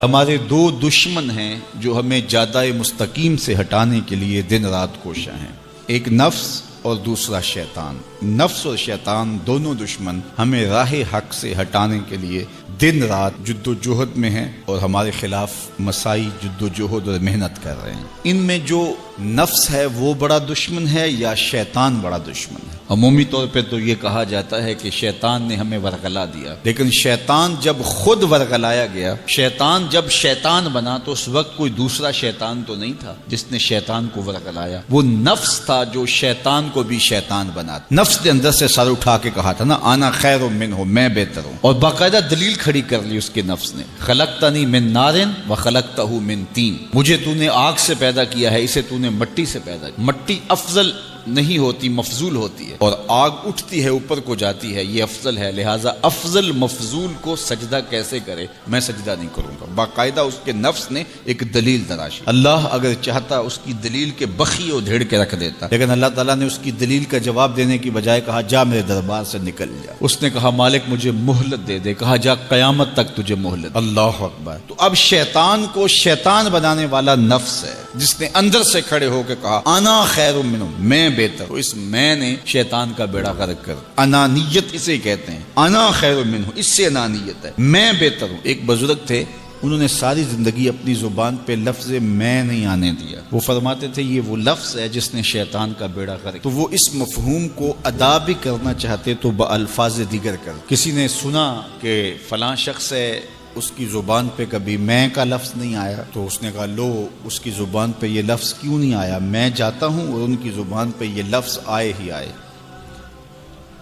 ہمارے دو دشمن ہیں جو ہمیں جادہ مستقیم سے ہٹانے کے لیے دن رات کوشاں ہیں، ایک نفس اور دوسرا شیطان۔ نفس اور شیطان دونوں دشمن ہمیں راہ حق سے ہٹانے کے لیے دن رات جد و جہد میں ہیں اور ہمارے خلاف مساعی جد و جہد اور محنت کر رہے ہیں۔ ان میں جو نفس ہے وہ بڑا دشمن ہے یا شیطان بڑا دشمن ہے؟ عمومی طور پہ تو یہ کہا جاتا ہے کہ شیطان نے ہمیں ورغلا دیا، لیکن شیطان جب خود ورغلایا گیا، شیطان جب شیطان بنا تو اس وقت کوئی دوسرا شیطان تو نہیں تھا جس نے شیطان کو ورغلایا، وہ نفس تھا جو شیطان کو بھی شیطان بنا۔ نفس نے اندر سے سر اٹھا کے کہا تھا نا، انا خیر منہ، میں بہتر ہوں، اور باقاعدہ دلیل کھڑی کر لی اس کے نفس نے، خلقتنی من نار وخلقتہ من طین، مجھے تو نے آگ سے پیدا کیا ہے، اسے تو نے مٹی سے پیدا کیا۔ مٹی افضل نہیں ہوتی، مفضول ہوتی ہے، اور آگ اٹھتی ہے اوپر کو جاتی ہے، یہ افضل ہے، لہٰذا افضل مفضول کو سجدہ کیسے کرے، میں سجدہ نہیں کروں گا۔ باقاعدہ اس کے نفس نے ایک دلیل تراشی۔ اللہ اگر چاہتا اس کی دلیل کے بخی اور دھیڑ کے رکھ دیتا، لیکن اللہ تعالیٰ نے اس کی دلیل کا جواب دینے کی بجائے کہا جا میرے دربار سے نکل جا۔ اس نے کہا مالک مجھے مہلت دے دے، کہا جا قیامت تک تجھے مہلت۔ اللہ اکبر۔ تو اب شیطان کو شیطان بنانے والا نفس ہے جس نے اندر سے کھڑے ہو کے کہا انا خیر منہ، میں بہتر ہوں۔ اس میں نے شیطان کا بیڑا غرق کر، انانیت اسے کہتے ہیں، انا خیر منہ، اس سے انانیت ہے، میں بہتر ہوں۔ ایک بزرگ تھے، انہوں نے ساری زندگی اپنی زبان پہ لفظ میں نہیں آنے دیا۔ وہ فرماتے تھے یہ وہ لفظ ہے جس نے شیطان کا بیڑا غرق۔ تو وہ اس مفہوم کو ادا بھی کرنا چاہتے تو بالفاظ دیگر کر۔ کسی نے سنا کہ فلاں شخص ہے، اس کی زبان پہ کبھی میں کا لفظ نہیں آیا، تو اس نے کہا لو اس کی زبان پہ یہ لفظ کیوں نہیں آیا، میں جاتا ہوں اور ان کی زبان پہ یہ لفظ آئے ہی آئے۔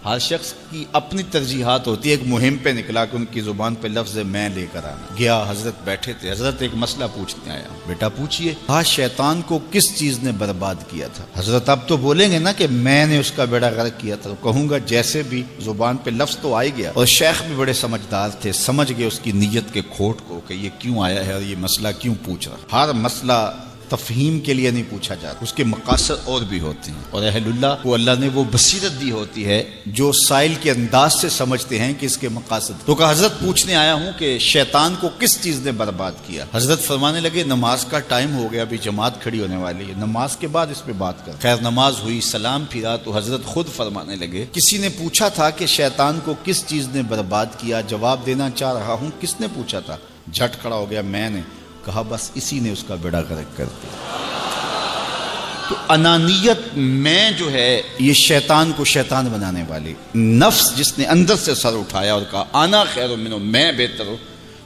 ہر شخص کی اپنی ترجیحات ہوتی ہے، ایک مہم پہ نکلا کہ ان کی زبان پہ لفظ میں لے کر آنا۔ گیا، حضرت بیٹھے تھے، حضرت ایک مسئلہ پوچھنے آیا، بیٹا پوچھئے۔ کہا شیطان کو کس چیز نے برباد کیا تھا؟ حضرت اب تو بولیں گے نا کہ میں نے اس کا بیڑا غرق کیا تھا، کہوں گا جیسے بھی زبان پہ لفظ تو آئی گیا۔ اور شیخ بھی بڑے سمجھدار تھے، سمجھ گئے اس کی نیت کے کھوٹ کو کہ یہ کیوں آیا ہے اور یہ مسئلہ کیوں پوچھ رہا۔ ہر مسئلہ تفہیم کے لیے نہیں پوچھا جاتا، اس کے مقاصد اور بھی ہوتے ہیں، اور اہل اللہ کو اللہ نے وہ بصیرت دی ہوتی ہے جو سائل کے انداز سے سمجھتے ہیں کہ اس کے مقاصد۔ تو کہا حضرت پوچھنے آیا ہوں کہ شیطان کو کس چیز نے برباد کیا؟ حضرت فرمانے لگے نماز کا ٹائم ہو گیا، ابھی جماعت کھڑی ہونے والی ہے، نماز کے بعد اس پہ بات کر۔ خیر نماز ہوئی، سلام پھرا تو حضرت خود فرمانے لگے کسی نے پوچھا تھا کہ شیطان کو کس چیز نے برباد کیا، جواب دینا چاہ رہا ہوں، کس نے پوچھا تھا؟ جھٹ کھڑا ہو گیا میں نے۔ کہا بس اسی نے اس کا بیڑا غرق کر دیا۔ تو انانیت میں جو ہے یہ شیطان کو شیطان بنانے والی، نفس جس نے اندر سے سر اٹھایا اور کہا انا خیر منہ، میں بہتر ہوں،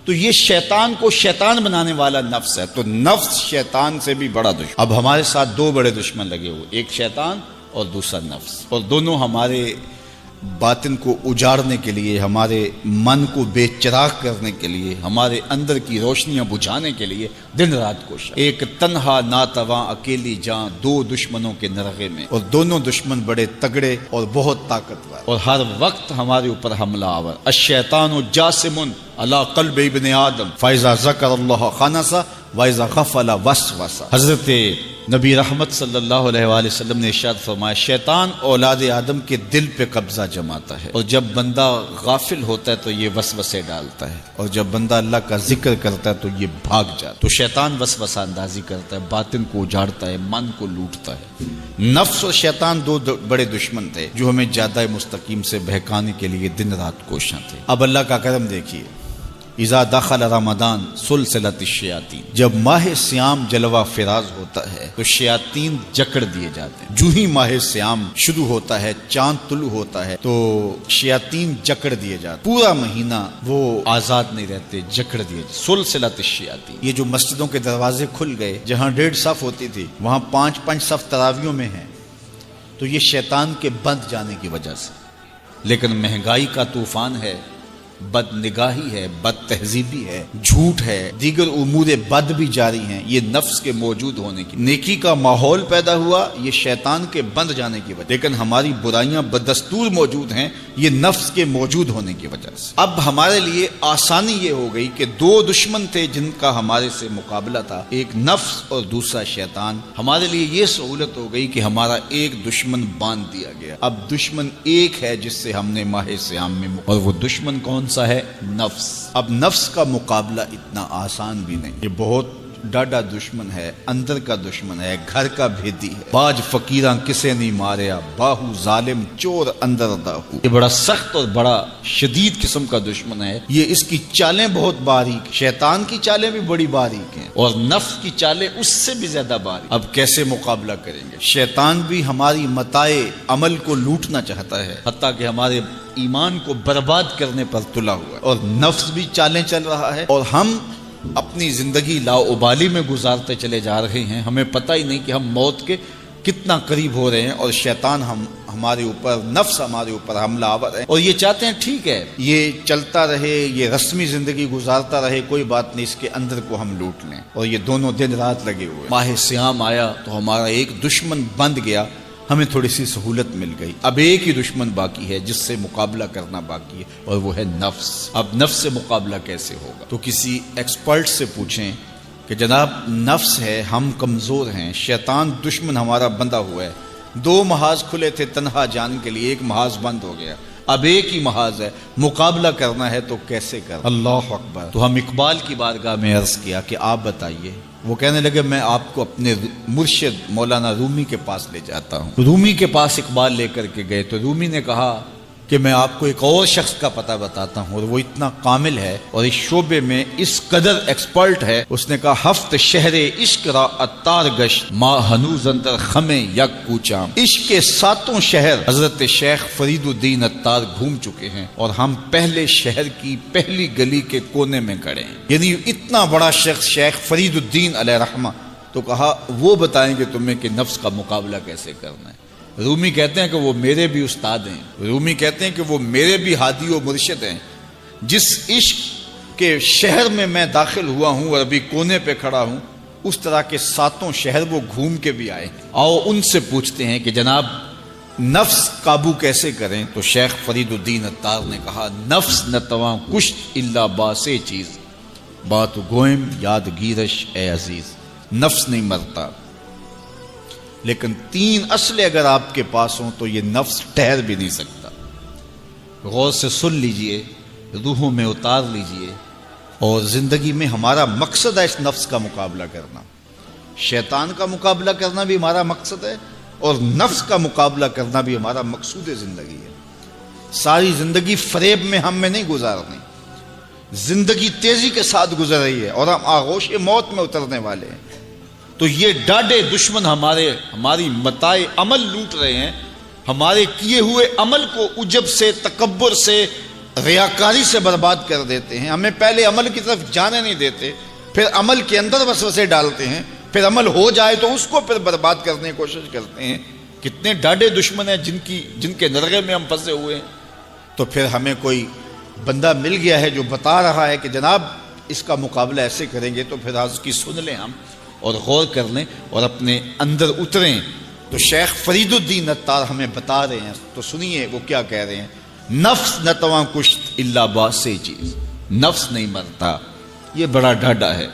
تو یہ شیطان کو شیطان بنانے والا نفس ہے۔ تو نفس شیطان سے بھی بڑا دشمن۔ اب ہمارے ساتھ دو بڑے دشمن لگے ہوئے، ایک شیطان اور دوسرا نفس، اور دونوں ہمارے باطن کو اجاڑنے کے لیے، ہمارے من کو بے چراغ کرنے کے لیے، ہمارے اندر کی روشنیاں بجھانے کے لیے دن رات کوشاں۔ ایک تنہا ناتواں اکیلی جاں، دو دشمنوں کے نرغے میں، اور دونوں دشمن بڑے تگڑے اور بہت طاقتور، اور ہر وقت ہمارے اوپر حملہ آور۔ الشیطان جاسم علی قلب ابن آدم فاذا ذکر اللہ خنس واذا غفل وسوس۔ حضرت نبی رحمت صلی اللہ علیہ وآلہ وسلم نے ارشاد فرمایا شیطان اولاد آدم کے دل پہ قبضہ جماتا ہے، اور جب بندہ غافل ہوتا ہے تو یہ وسوسے ڈالتا ہے، اور جب بندہ اللہ کا ذکر کرتا ہے تو یہ بھاگ جاتا ہے۔ تو شیطان وسوسہ اندازی کرتا ہے، باطن کو اجاڑتا ہے، من کو لوٹتا ہے۔ نفس اور شیطان دو بڑے دشمن تھے جو ہمیں جادہ مستقیم سے بہکانے کے لیے دن رات کوشاں تھے۔ اب اللہ کا کرم دیکھیے، اذا دخل رمضان سلسلۃ الشیاطین، جب ماہ سیام جلوہ فراز ہوتا ہے تو شیاطین جکڑ دیے جاتے ہیں۔ جو ہی ماہ سیام شروع ہوتا ہے، چاند طلوع ہوتا ہے تو شیاطین جکڑ دیے جاتے ہیں، پورا مہینہ وہ آزاد نہیں رہتے، جکڑ دیے جاتے۔ سلسلۃ الشیاطین، یہ جو مسجدوں کے دروازے کھل گئے، جہاں 1.5 صف ہوتی تھی وہاں 5 صف تراویحوں میں ہیں، تو یہ شیطان کے بند جانے کی وجہ سے۔ لیکن مہنگائی کا طوفان ہے، بد نگاہی ہے، بد تہذیبی ہے، جھوٹ ہے، دیگر امور بد بھی جاری ہیں، یہ نفس کے موجود ہونے کی۔ نیکی کا ماحول پیدا ہوا یہ شیطان کے بند جانے کی وجہ، لیکن ہماری برائیاں بدستور موجود ہیں یہ نفس کے موجود ہونے کی وجہ سے۔ اب ہمارے لیے آسانی یہ ہو گئی کہ دو دشمن تھے جن کا ہمارے سے مقابلہ تھا، ایک نفس اور دوسرا شیطان۔ ہمارے لیے یہ سہولت ہو گئی کہ ہمارا ایک دشمن باندھ دیا گیا۔ اب دشمن ایک ہے جس سے ہم نے ماہ سیام میں، اور وہ دشمن کون سا ہے؟ نفس۔ اب نفس کا مقابلہ اتنا آسان بھی نہیں، یہ بہت ڈاڈا دشمن ہے، اندر کا دشمن ہے، گھر کا بھیدی ہے۔ باج فقیراں کسے نہیں ماریا، باہو ظالم چور اندر داہو۔ یہ بڑا سخت اور بڑا شدید قسم کا دشمن ہے۔ یہ اس کی چالیں بہت باریک، شیطان کی چالیں بھی بڑی باریک ہیں اور نفس کی چالیں اس سے بھی زیادہ باریک۔ اب کیسے مقابلہ کریں گے؟ شیطان بھی ہماری متاع عمل کو لوٹنا چاہتا ہے، حتیٰ کہ ہمارے ایمان کو برباد کرنے پر تلا ہوا ہے، اور نفس بھی چالیں چل رہا ہے، اور ہم اپنی زندگی لاؤبالی میں گزارتے چلے جا رہے ہیں۔ ہمیں پتہ ہی نہیں کہ ہم موت کے کتنا قریب ہو رہے ہیں، اور شیطان ہمارے اوپر، نفس ہمارے اوپر حملہ آور ہے، اور یہ چاہتے ہیں ٹھیک ہے یہ چلتا رہے، یہ رسمی زندگی گزارتا رہے، کوئی بات نہیں، اس کے اندر کو ہم لوٹ لیں، اور یہ دونوں دن رات لگے ہوئے۔ ماہ سیام آیا تو ہمارا ایک دشمن بند گیا، ہمیں تھوڑی سی سہولت مل گئی۔ اب ایک ہی دشمن باقی ہے جس سے مقابلہ کرنا باقی ہے، اور وہ ہے نفس۔ اب نفس سے مقابلہ کیسے ہوگا؟ تو کسی ایکسپرٹ سے پوچھیں کہ جناب نفس ہے، ہم کمزور ہیں، شیطان دشمن ہمارا بندہ ہوا ہے، 2 محاذ کھلے تھے تنہا جان کے لیے، ایک محاذ بند ہو گیا، اب ایک ہی محاذ ہے، مقابلہ کرنا ہے تو کیسے کرنا؟ اللہ اکبر۔ تو ہم اقبال کی بارگاہ میں عرض کیا کہ آپ بتائیے۔ وہ کہنے لگے میں آپ کو اپنے مرشد مولانا رومی کے پاس لے جاتا ہوں۔ رومی کے پاس اقبال لے کر کے گئے تو رومی نے کہا کہ میں آپ کو ایک اور شخص کا پتہ بتاتا ہوں، اور وہ اتنا کامل ہے اور اس شعبے میں اس قدر ایکسپرٹ ہے۔ اس نے کہا ہفت شہر عشق را اتار گشت، ما ہنوز اندر خمیں یک کوچام۔ عشق کے 7 شہر حضرت شیخ فرید الدین اتار گھوم چکے ہیں، اور ہم پہلے شہر کی پہلی گلی کے کونے میں کھڑے ہیں۔ یعنی اتنا بڑا شخص شیخ فرید الدین علیہ رحمہ، تو کہا وہ بتائیں گے تمہیں کہ نفس کا مقابلہ کیسے کرنا ہے۔ رومی کہتے ہیں کہ وہ میرے بھی استاد ہیں، رومی کہتے ہیں کہ وہ میرے بھی ہادی و مرشد ہیں۔ جس عشق کے شہر میں میں داخل ہوا ہوں اور ابھی کونے پہ کھڑا ہوں، اس طرح کے 7 شہر وہ گھوم کے بھی آئے ہیں۔ آؤ ان سے پوچھتے ہیں کہ جناب نفس قابو کیسے کریں؟ تو شیخ فرید الدین اتار نے کہا نفس نتواں کشت الا باسے چیز، بات گوئم یاد گیرش اے عزیز۔ نفس نہیں مرتا، لیکن 3 اسلحے اگر آپ کے پاس ہوں تو یہ نفس ٹھہر بھی نہیں سکتا۔ غور سے سن لیجئے، روحوں میں اتار لیجئے، اور زندگی میں ہمارا مقصد ہے اس نفس کا مقابلہ کرنا۔ شیطان کا مقابلہ کرنا بھی ہمارا مقصد ہے، اور نفس کا مقابلہ کرنا بھی ہمارا مقصود زندگی ہے۔ ساری زندگی فریب میں ہم میں نہیں گزارنی، زندگی تیزی کے ساتھ گزر رہی ہے اور ہم آغوش موت میں اترنے والے ہیں۔ تو یہ ڈاڈے دشمن ہماری متاع عمل لوٹ رہے ہیں، ہمارے کیے ہوئے عمل کو عجب سے، تکبر سے، ریاکاری سے برباد کر دیتے ہیں۔ ہمیں پہلے عمل کی طرف جانے نہیں دیتے، پھر عمل کے اندر وسوسے ڈالتے ہیں، پھر عمل ہو جائے تو اس کو پھر برباد کرنے کی کوشش کرتے ہیں۔ کتنے ڈاڈے دشمن ہیں جن کے نرغے میں ہم پھنسے ہوئے ہیں۔ تو پھر ہمیں کوئی بندہ مل گیا ہے جو بتا رہا ہے کہ جناب اس کا مقابلہ ایسے کریں گے، تو پھر آج کی سن لیں ہم اور غور کر لیں اور اپنے اندر اتریں۔ تو شیخ فرید الدین اتار ہمیں بتا رہے ہیں، تو سنیے وہ کیا کہہ رہے ہیں۔ نفس نتواں کشت الا باسے چیز، نفس نہیں مرتا، یہ بڑا ڈاڈا ہے،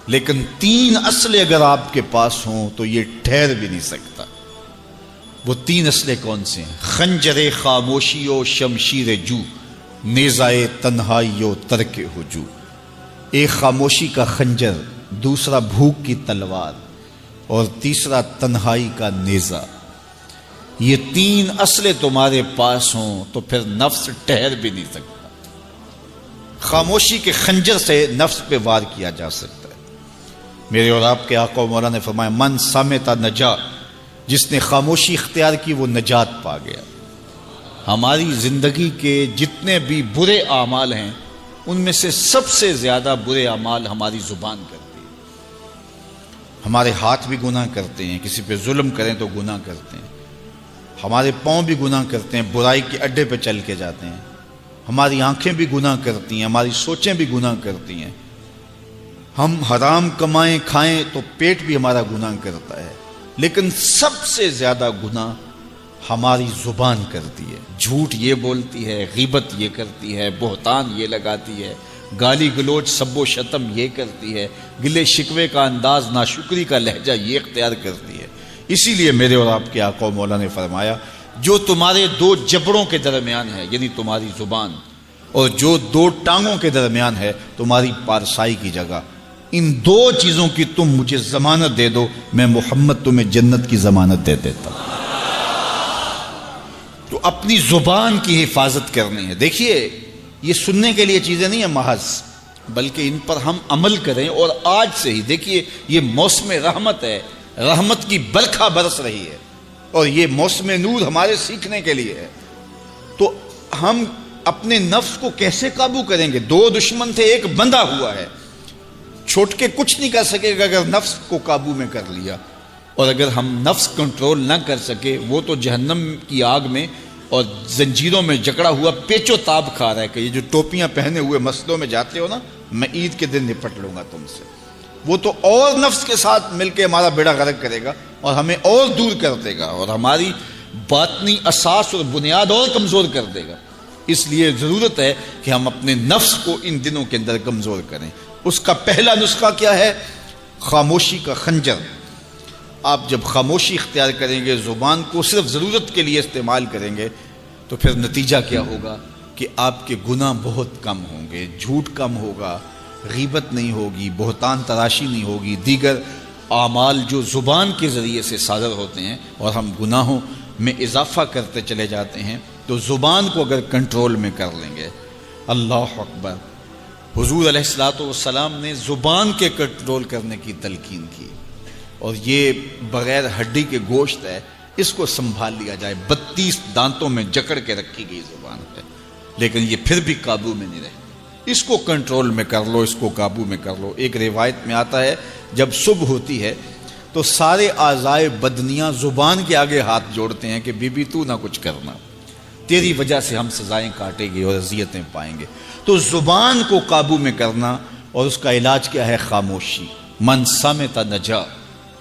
لیکن 3 اسلحے اگر آپ کے پاس ہوں تو یہ ٹھہر بھی نہیں سکتا۔ وہ 3 اسلحے کون سے ہیں؟ خنجر خاموشی و شمشیر جو، نیزائے تنہائی و ترک ہجو۔ ایک خاموشی کا خنجر، دوسرا بھوک کی تلوار، اور تیسرا تنہائی کا نیزہ۔ یہ 3 اسلحے تمہارے پاس ہوں تو پھر نفس ٹھہر بھی نہیں سکتا۔ خاموشی کے خنجر سے نفس پہ وار کیا جا سکتا ہے۔ میرے اور آپ کے آقا و مولا نے فرمایا من سامتا نجا، جس نے خاموشی اختیار کی وہ نجات پا گیا۔ ہماری زندگی کے جتنے بھی برے اعمال ہیں ان میں سے سب سے زیادہ برے اعمال ہماری زبان کرتی ہے۔ ہمارے ہاتھ بھی گناہ کرتے ہیں، کسی پہ ظلم کریں تو گناہ کرتے ہیں، ہمارے پاؤں بھی گناہ کرتے ہیں، برائی کے اڈے پہ چل کے جاتے ہیں، ہماری آنکھیں بھی گناہ کرتی ہیں، ہماری سوچیں بھی گناہ کرتی ہیں، ہم حرام کمائیں کھائیں تو پیٹ بھی ہمارا گناہ کرتا ہے، لیکن سب سے زیادہ گناہ ہماری زبان کرتی ہے۔ جھوٹ یہ بولتی ہے، غیبت یہ کرتی ہے، بہتان یہ لگاتی ہے، گالی گلوچ سب و شتم یہ کرتی ہے، گلے شکوے کا انداز، ناشکری کا لہجہ یہ اختیار کرتی ہے۔ اسی لیے میرے اور آپ کے آقا و مولا نے فرمایا جو تمہارے 2 جبڑوں کے درمیان ہے، یعنی تمہاری زبان، اور جو دو ٹانگوں کے درمیان ہے تمہاری پارسائی کی جگہ، ان دو چیزوں کی تم مجھے ضمانت دے دو، میں محمد تمہیں جنت کی ضمانت دے دیتا ہوں۔ تو اپنی زبان کی حفاظت کرنی ہے۔ دیکھیے یہ سننے کے لیے چیزیں نہیں ہیں محض، بلکہ ان پر ہم عمل کریں، اور آج سے ہی دیکھیے یہ موسم رحمت ہے، رحمت کی برکھا برس رہی ہے، اور یہ موسم نور ہمارے سیکھنے کے لیے ہے۔ تو ہم اپنے نفس کو کیسے قابو کریں گے؟ دو دشمن تھے، ایک بندھا ہوا ہے، چھوٹ کے کچھ نہیں کر سکے گا اگر نفس کو قابو میں کر لیا، اور اگر ہم نفس کنٹرول نہ کر سکے وہ تو جہنم کی آگ میں اور زنجیروں میں جکڑا ہوا پیچو تاب کھا رہا ہے کہ یہ جو ٹوپیاں پہنے ہوئے مسجدوں میں جاتے ہو نا، میں عید کے دن نپٹ لوں گا تم سے، وہ تو اور نفس کے ساتھ مل کے ہمارا بیڑا غرق کرے گا اور ہمیں اور دور کر دے گا، اور ہماری باطنی اساس اور بنیاد اور کمزور کر دے گا۔ اس لیے ضرورت ہے کہ ہم اپنے نفس کو ان دنوں کے اندر کمزور کریں۔ اس کا پہلا نسخہ کیا ہے؟ خاموشی کا خنجر۔ آپ جب خاموشی اختیار کریں گے، زبان کو صرف ضرورت کے لیے استعمال کریں گے، تو پھر نتیجہ کیا ہوگا کہ آپ کے گناہ بہت کم ہوں گے، جھوٹ کم ہوگا، غیبت نہیں ہوگی، بہتان تراشی نہیں ہوگی، دیگر اعمال جو زبان کے ذریعے سے صادر ہوتے ہیں اور ہم گناہوں میں اضافہ کرتے چلے جاتے ہیں، تو زبان کو اگر کنٹرول میں کر لیں گے۔ اللہ اکبر۔ حضور علیہ الصلوۃ والسلام نے زبان کے کنٹرول کرنے کی تلقین کی، اور یہ بغیر ہڈی کے گوشت ہے، اس کو سنبھال لیا جائے، 32 دانتوں میں جکڑ کے رکھی گئی زبان ہے، لیکن یہ پھر بھی قابو میں نہیں رہتی۔ اس کو کنٹرول میں کر لو، اس کو قابو میں کر لو۔ ایک روایت میں آتا ہے جب صبح ہوتی ہے تو سارے اعضائے بدنیاں زبان کے آگے ہاتھ جوڑتے ہیں کہ بی بی تو نہ کچھ کرنا، تیری وجہ سے ہم سزائیں کاٹیں گے اور اذیتیں پائیں گے۔ تو زبان کو قابو میں کرنا، اور اس کا علاج کیا ہے؟ خاموشی۔ من صمت نجا،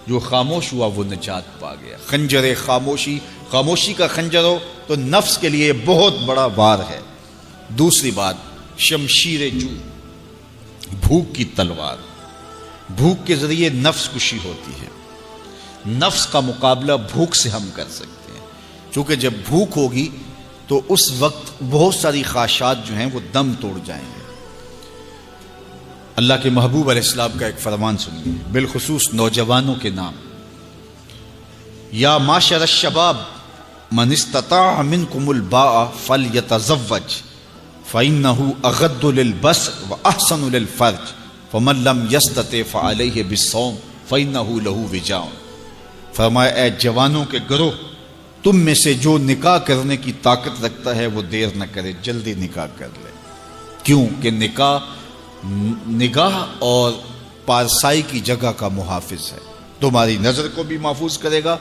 جو خاموش ہوا وہ نجات پا گیا۔ خنجر خاموشی، خاموشی کا خنجر ہو تو نفس کے لیے بہت بڑا وار ہے۔ دوسری بات، شمشیر جو، بھوک کی تلوار۔ بھوک کے ذریعے نفس کشی ہوتی ہے۔ نفس کا مقابلہ بھوک سے ہم کر سکتے ہیں، چونکہ جب بھوک ہوگی تو اس وقت بہت ساری خواہشات جو ہیں وہ دم توڑ جائیں گے۔ اللہ کے محبوب علیہ السلام کا ایک فرمان سنیے، بالخصوص نوجوانوں کے نام۔ یا معشر الشباب من استطاع منکم الباء فلیتزوج فإنہ اغض للبصر واحسن للفرج فمن لم یستطع فعلیہ بالصوم فإنہ لہ وجاء۔ فرمایا اے جوانوں کے گروہ، تم میں سے جو نکاح کرنے کی طاقت رکھتا ہے وہ دیر نہ کرے، جلدی نکاح کر لے۔ کیوں کہ نگاہ اور پارسائی کی جگہ کا محافظ ہے، تمہاری نظر کو بھی محفوظ کرے گا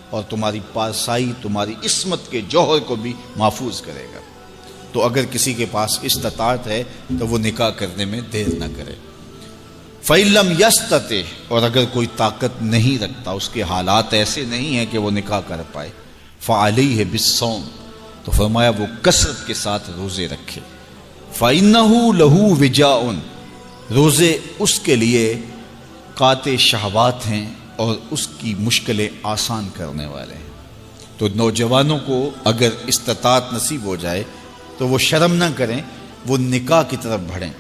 اور تمہاری پارسائی، تمہاری عصمت کے جوہر کو بھی محفوظ کرے گا۔ تو اگر کسی کے پاس استطاعت ہے تو وہ نکاح کرنے میں دیر نہ کرے۔ فَإِن لَمْ يَسْتَطِعْ، اور اگر کوئی طاقت نہیں رکھتا، اس کے حالات ایسے نہیں ہیں کہ وہ نکاح کر پائے، فَعَلَيْهِ بِالصَّوْمِ، تو فرمایا وہ کثرت کے ساتھ روزے رکھے۔ فَإِنَّهُ لَهُ وِجَاءٌ، روزے اس کے لیے قاطع شہوات ہیں اور اس کی مشکلیں آسان کرنے والے ہیں۔ تو نوجوانوں کو اگر استطاعت نصیب ہو جائے تو وہ شرم نہ کریں، وہ نکاح کی طرف بڑھیں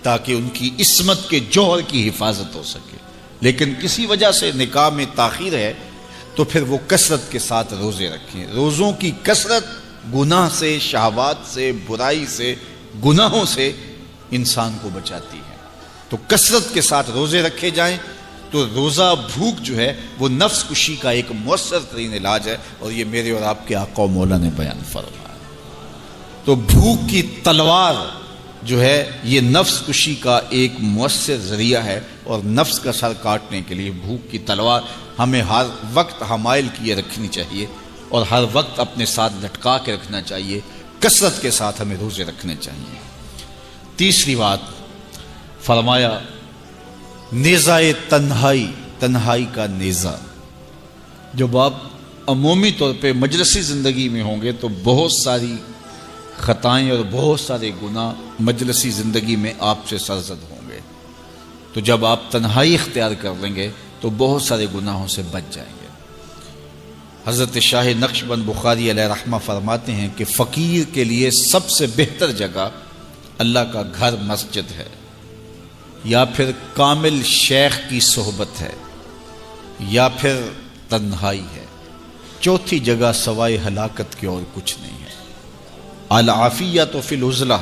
تاکہ ان کی عصمت کے جوہر کی حفاظت ہو سکے۔ لیکن کسی وجہ سے نکاح میں تاخیر ہے تو پھر وہ کثرت کے ساتھ روزے رکھیں۔ روزوں کی کثرت گناہ سے، شہوات سے، برائی سے، گناہوں سے انسان کو بچاتی ہے۔ تو کثرت کے ساتھ روزے رکھے جائیں، تو روزہ بھوک جو ہے وہ نفس کشی کا ایک مؤثر ترین علاج ہے، اور یہ میرے اور آپ کے آقا و مولا نے بیان فرمایا۔ تو بھوک کی تلوار جو ہے یہ نفس کشی کا ایک مؤثر ذریعہ ہے، اور نفس کا سر کاٹنے کے لیے بھوک کی تلوار ہمیں ہر وقت حمائل کیے رکھنی چاہیے، اور ہر وقت اپنے ساتھ لٹکا کے رکھنا چاہیے۔ کثرت کے ساتھ ہمیں روزے رکھنے چاہیے۔ تیسری بات فرمایا نیزہ تنہائی، تنہائی کا نیزہ۔ جب آپ عمومی طور پہ مجلسی زندگی میں ہوں گے تو بہت ساری خطائیں اور بہت سارے گناہ مجلسی زندگی میں آپ سے سرزد ہوں گے، تو جب آپ تنہائی اختیار کر لیں گے تو بہت سارے گناہوں سے بچ جائیں گے۔ حضرت شاہ نقشبند بخاری علیہ رحمہ فرماتے ہیں کہ فقیر کے لیے سب سے بہتر جگہ اللہ کا گھر مسجد ہے، یا پھر کامل شیخ کی صحبت ہے، یا پھر تنہائی ہے۔ چوتھی جگہ سوائے ہلاکت کے اور کچھ نہیں ہے۔ العافیۃ فی العزلہ،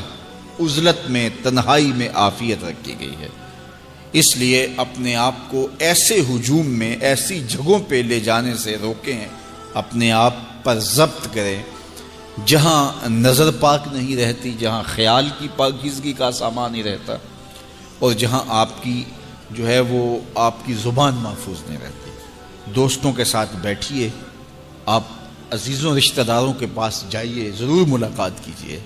عزلت میں، تنہائی میں عافیت رکھی گئی ہے۔ اس لیے اپنے آپ کو ایسے ہجوم میں، ایسی جگہوں پہ لے جانے سے روکیں، اپنے آپ پر ضبط کریں جہاں نظر پاک نہیں رہتی، جہاں خیال کی پاکیزگی کا سامان نہیں رہتا، اور جہاں آپ کی جو ہے وہ آپ کی زبان محفوظ نہیں رہتی۔ دوستوں کے ساتھ بیٹھیے، آپ عزیزوں رشتہ داروں کے پاس جائیے، ضرور ملاقات کیجیے،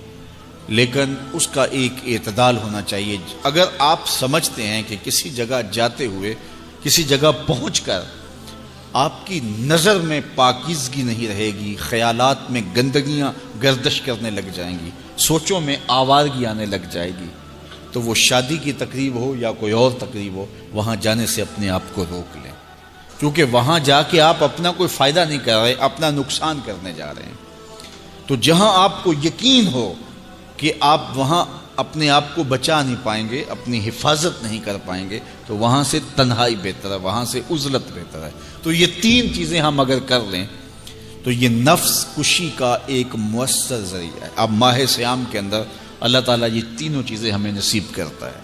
لیکن اس کا ایک اعتدال ہونا چاہیے۔ اگر آپ سمجھتے ہیں کہ کسی جگہ جاتے ہوئے، کسی جگہ پہنچ کر آپ کی نظر میں پاکیزگی نہیں رہے گی، خیالات میں گندگیاں گردش کرنے لگ جائیں گی، سوچوں میں آوارگی آنے لگ جائے گی، تو وہ شادی کی تقریب ہو یا کوئی اور تقریب ہو، وہاں جانے سے اپنے آپ کو روک لیں، کیونکہ وہاں جا کے آپ اپنا کوئی فائدہ نہیں کر رہے، اپنا نقصان کرنے جا رہے ہیں۔ تو جہاں آپ کو یقین ہو کہ آپ وہاں اپنے آپ کو بچا نہیں پائیں گے، اپنی حفاظت نہیں کر پائیں گے، تو وہاں سے تنہائی بہتر ہے، وہاں سے عزلت بہتر ہے۔ تو یہ تین چیزیں ہم اگر کر لیں تو یہ نفس کشی کا ایک مؤثر ذریعہ ہے۔ اب ماہ صیام کے اندر اللہ تعالیٰ یہ تینوں چیزیں ہمیں نصیب کرتا ہے۔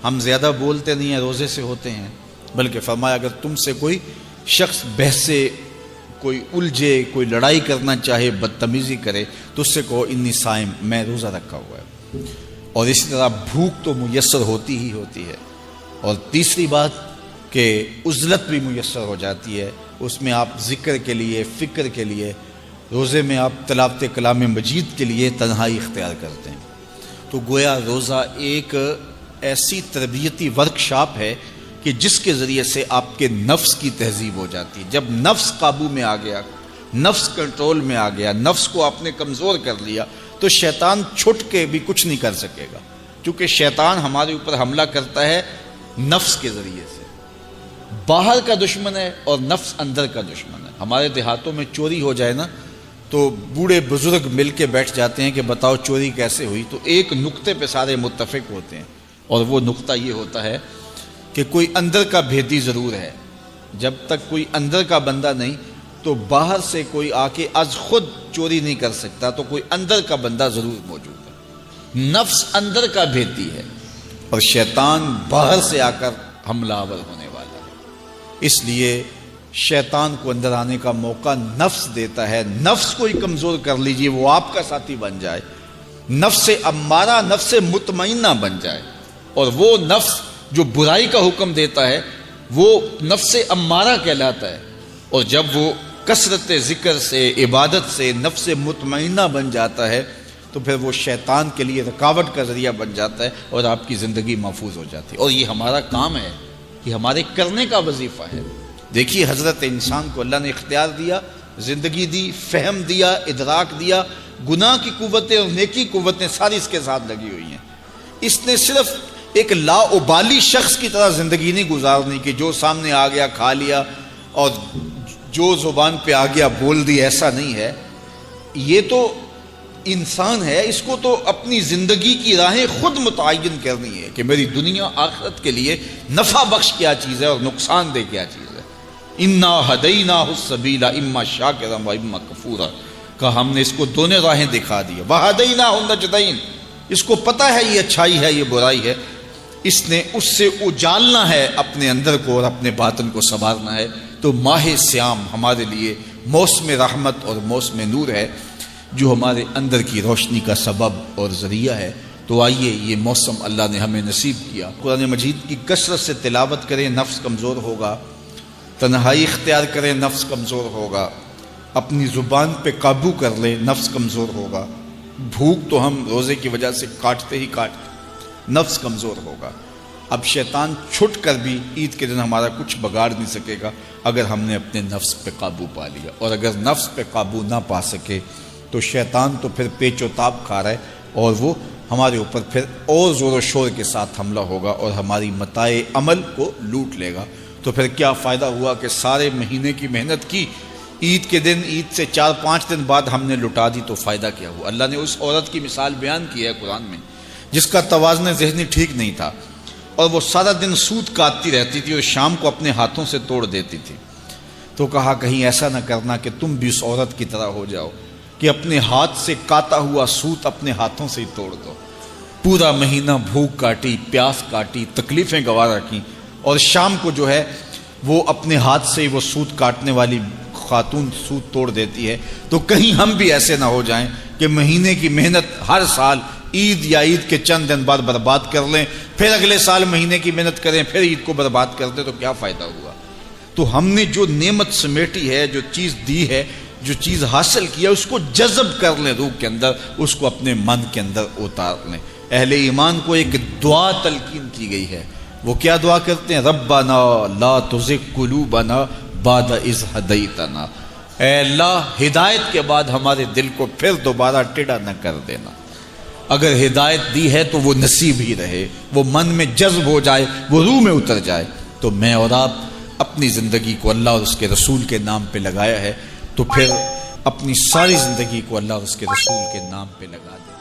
ہم زیادہ بولتے نہیں ہیں، روزے سے ہوتے ہیں، بلکہ فرمایا اگر تم سے کوئی شخص بحثے، کوئی الجھے، کوئی لڑائی کرنا چاہے، بدتمیزی کرے، تو اس سے کہو انی صائم، میں روزہ رکھا ہوا ہے۔ اور اسی طرح بھوک تو میسر ہوتی ہی ہوتی ہے۔ اور تیسری بات کہ عزلت بھی میسر ہو جاتی ہے، اس میں آپ ذکر کے لیے، فکر کے لیے، روزے میں آپ تلاوت کلام مجید کے لیے تنہائی اختیار کرتے ہیں۔ تو گویا روزہ ایک ایسی تربیتی ورکشاپ ہے کہ جس کے ذریعے سے آپ کے نفس کی تہذیب ہو جاتی ہے۔ جب نفس قابو میں آ گیا، نفس کنٹرول میں آ گیا، نفس کو آپ نے کمزور کر لیا، تو شیطان چھٹ کے بھی کچھ نہیں کر سکے گا، کیونکہ شیطان ہمارے اوپر حملہ کرتا ہے نفس کے ذریعے سے۔ باہر کا دشمن ہے اور نفس اندر کا دشمن ہے۔ ہمارے دیہاتوں میں چوری ہو جائے نا تو بوڑھے بزرگ مل کے بیٹھ جاتے ہیں کہ بتاؤ چوری کیسے ہوئی، تو ایک نقطے پہ سارے متفق ہوتے ہیں، اور وہ نقطہ یہ ہوتا ہے کہ کوئی اندر کا بھیدی ضرور ہے۔ جب تک کوئی اندر کا بندہ نہیں تو باہر سے کوئی آ کے از خود چوری نہیں کر سکتا، تو کوئی اندر کا بندہ ضرور موجود ہے۔ نفس اندر کا بھیدی ہے اور شیطان باہر سے آ کر حملہ آور ہونے والا ہے۔ اس لیے شیطان کو اندر آنے کا موقع نفس دیتا ہے۔ نفس کو ہی کمزور کر لیجئے، وہ آپ کا ساتھی بن جائے، نفس امارہ، نفس مطمئنہ بن جائے، اور وہ نفس جو برائی کا حکم دیتا ہے وہ نفس امارہ کہلاتا ہے۔ اور جب وہ کثرت ذکر سے، عبادت سے نفس مطمئنہ بن جاتا ہے تو پھر وہ شیطان کے لیے رکاوٹ کا ذریعہ بن جاتا ہے اور آپ کی زندگی محفوظ ہو جاتی ہے۔ اور یہ ہمارا کام ہے، یہ ہمارے کرنے کا وظیفہ ہے۔ دیکھیے حضرت انسان کو اللہ نے اختیار دیا، زندگی دی، فہم دیا، ادراک دیا، گناہ کی قوتیں اور نیکی قوتیں ساری اس کے ساتھ لگی ہوئی ہیں۔ اس نے صرف ایک لا ابالی شخص کی طرح زندگی نہیں گزارنی کہ جو سامنے آ گیا کھا لیا اور جو زبان پہ آ گیا بول دی، ایسا نہیں ہے۔ یہ تو انسان ہے، اس کو تو اپنی زندگی کی راہیں خود متعین کرنی ہے کہ میری دنیا آخرت کے لیے نفع بخش کیا چیز ہے اور نقصان دہ کیا چیز ہے۔ انا ہدیناہ السبیل اما شاکرا و اما کفورا، کہ ہم نے اس کو دونوں راہیں دکھا دی، وہدیناہ النجدین، اس کو پتہ ہے یہ اچھائی ہے، یہ برائی ہے، اس نے اس سے اجالنا ہے اپنے اندر کو اور اپنے باطن کو سنوارنا ہے۔ تو ماہ صیام ہمارے لیے موسم رحمت اور موسم نور ہے، جو ہمارے اندر کی روشنی کا سبب اور ذریعہ ہے۔ تو آئیے یہ موسم اللہ نے ہمیں نصیب کیا، قرآن مجید کی کثرت سے تلاوت کریں، نفس کمزور ہوگا، تنہائی اختیار کریں، نفس کمزور ہوگا، اپنی زبان پہ قابو کر لیں، نفس کمزور ہوگا، بھوک تو ہم روزے کی وجہ سے کاٹتے ہی کاٹتے، نفس کمزور ہوگا۔ اب شیطان چھٹ کر بھی عید کے دن ہمارا کچھ بگاڑ نہیں سکے گا اگر ہم نے اپنے نفس پہ قابو پا لیا، اور اگر نفس پہ قابو نہ پا سکے تو شیطان تو پھر پیچ و تاب کھا رہا ہے، اور وہ ہمارے اوپر پھر اور زور و شور کے ساتھ حملہ ہوگا اور ہماری متاع عمل کو لوٹ لے گا۔ تو پھر کیا فائدہ ہوا کہ سارے مہینے کی محنت کی، عید کے دن، عید سے 4-5 دن بعد ہم نے لٹا دی، تو فائدہ کیا ہوا؟ اللہ نے اس عورت کی مثال بیان کی ہے قرآن میں جس کا توازن ذہنی ٹھیک نہیں تھا، اور وہ سارا دن سوت کاٹتی رہتی تھی اور شام کو اپنے ہاتھوں سے توڑ دیتی تھی۔ تو کہا کہیں ایسا نہ کرنا کہ تم بھی اس عورت کی طرح ہو جاؤ کہ اپنے ہاتھ سے کاتا ہوا سوت اپنے ہاتھوں سے ہی توڑ دو۔ پورا مہینہ بھوک کاٹی، پیاس کاٹی، تکلیفیں گوارا کی، اور شام کو جو ہے وہ اپنے ہاتھ سے ہی وہ سوت کاٹنے والی خاتون سوت توڑ دیتی ہے۔ تو کہیں ہم بھی ایسے نہ ہو جائیں کہ مہینے کی محنت ہر سال عید یا عید کے چند دن بعد برباد کر لیں، پھر اگلے سال مہینے کی محنت کریں، پھر عید کو برباد کر دیں، تو کیا فائدہ ہوا؟ تو ہم نے جو نعمت سمیٹی ہے، جو چیز دی ہے، جو چیز حاصل کیا، اس کو جذب کر لیں روح کے اندر، اس کو اپنے من کے اندر اتار لیں۔ اہل ایمان کو ایک دعا تلقین کی گئی ہے، وہ کیا دعا کرتے ہیں؟ ربنا لا تزغ قلوبنا بعد اذ ہدیتنا، اے اللہ ہدایت کے بعد ہمارے دل کو پھر دوبارہ ٹیڑھا نہ کر دینا۔ اگر ہدایت دی ہے تو وہ نصیب ہی رہے، وہ من میں جذب ہو جائے، وہ روح میں اتر جائے۔ تو میں اور آپ اپنی زندگی کو اللہ اور اس کے رسول کے نام پہ لگایا ہے، تو پھر اپنی ساری زندگی کو اللہ اور اس کے رسول کے نام پہ لگا دیں۔